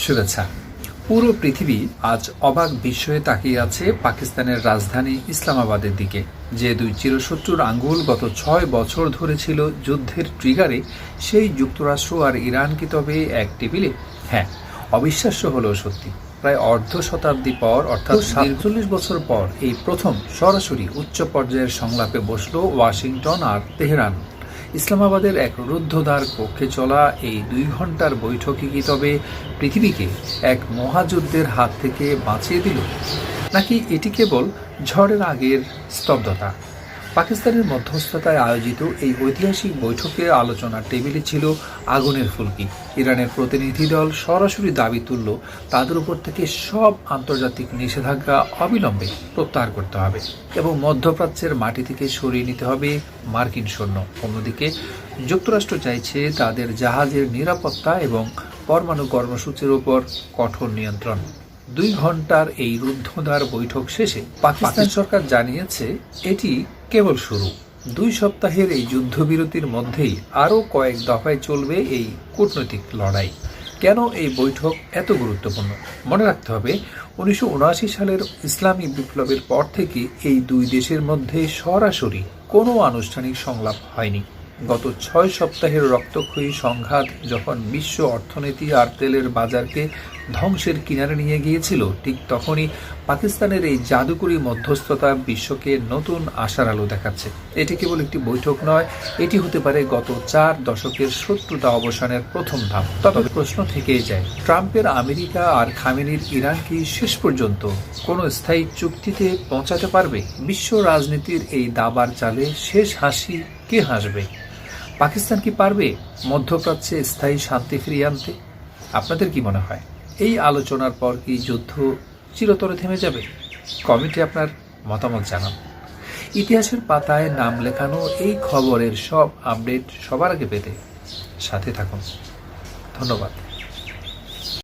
শুভেচ্ছা। পুরো পৃথিবী আজ অবাক বিস্ময়ে তাকিয়ে আছে পাকিস্তানের রাজধানী ইসলামাবাদের দিকে। যে দুই চিরশত্রুর আঙ্গুল গত ৬ বছর ধরে ছিল যুদ্ধের ট্রিগারে, সেই যুক্তরাষ্ট্র আর ইরান কি তবে এক টেবিলে? হ্যাঁ, অবিশ্বাস্য হলেও সত্যি। প্রায় অর্ধ শতাব্দী পর, অর্থাৎ ৪৭ বছর পর এই প্রথম সরাসরি উচ্চ পর্যায়ের সংলাপে বসল ওয়াশিংটন আর তেহরান। ইসলামাবাদের এক রুদ্ধদ্বার কক্ষে চলা এই ২ ঘন্টার বৈঠকই কি তবে পৃথিবীকে এক মহাযুদ্ধের হাত থেকে বাঁচিয়ে দিল, নাকি এটি কেবল ঝড়ের আগের স্তব্ধতা? পাকিস্তানের মধ্যস্থতায় আয়োজিত এই ঐতিহাসিক বৈঠকে আলোচনার টেবিলে ছিল আগুনের ফুলকি। ইরানের প্রতিনিধি দল সরাসরি দাবি তুলল তাদের উপর থেকে সব আন্তর্জাতিক নিষেধাজ্ঞা অবিলম্বে প্রত্যাহার করতে হবে এবং মধ্যপ্রাচ্যের মাটি থেকে সরিয়ে নিতে হবে মার্কিন সৈন্য। অন্যদিকে যুক্তরাষ্ট্র চাইছে তাদের জাহাজের নিরাপত্তা এবং পরমাণু কর্মসূচির উপর কঠোর নিয়ন্ত্রণ। ২ ঘন্টার এই রুদ্ধদ্বার বৈঠক শেষে পাকিস্তান সরকার জানিয়েছে এটি কেবল শুরু। ২ সপ্তাহের এই যুদ্ধবিরতির মধ্যেই আরও কয়েক দফায় চলবে এই কূটনৈতিক লড়াই। কেন এই বৈঠক এত গুরুত্বপূর্ণ? মনে রাখতে হবে, ১৯৭৯ সালের ইসলামী বিপ্লবের পর থেকে এই দুই দেশের মধ্যে সরাসরি কোনো আনুষ্ঠানিক সংলাপ হয়নি। গত ৬ সপ্তাহের রক্তক্ষয়ী সংঘাত যখন বিশ্ব অর্থনীতি আর তেলের বাজারকে ধ্বংসের কিনারে নিয়ে গিয়েছিল, ঠিক তখনই পাকিস্তানের এই জাদুকরী মধ্যস্থতা বিশ্বকে নতুন আশার আলো দেখাচ্ছে। এটি কেবল একটি বৈঠক নয়, এটি হতে পারে গত ৪ দশকের শত্রুতা অবসানের প্রথম ধাপ। তবে প্রশ্ন থেকেই যায়, ট্রাম্পের আমেরিকা আর খামেনির ইরান কি শেষ পর্যন্ত কোনো স্থায়ী চুক্তিতে পৌঁছাতে পারবে? বিশ্ব রাজনীতির এই দাবার চালে শেষ হাসি কে হাসবে? পাকিস্তান কি পারবে মধ্যপ্রাচ্যে স্থায়ী শান্তি ফিরিয়ে আনতে? আপনাদের কি মনে হয়, এই আলোচনার পর কি যুদ্ধ চিরতরে থেমে যাবে? কমেন্টে আপনার মতামত জানান। ইতিহাসের পাতায় নাম লেখানো এই খবরের সব আপডেট সবার আগে পেতে সাথে থাকুন। ধন্যবাদ।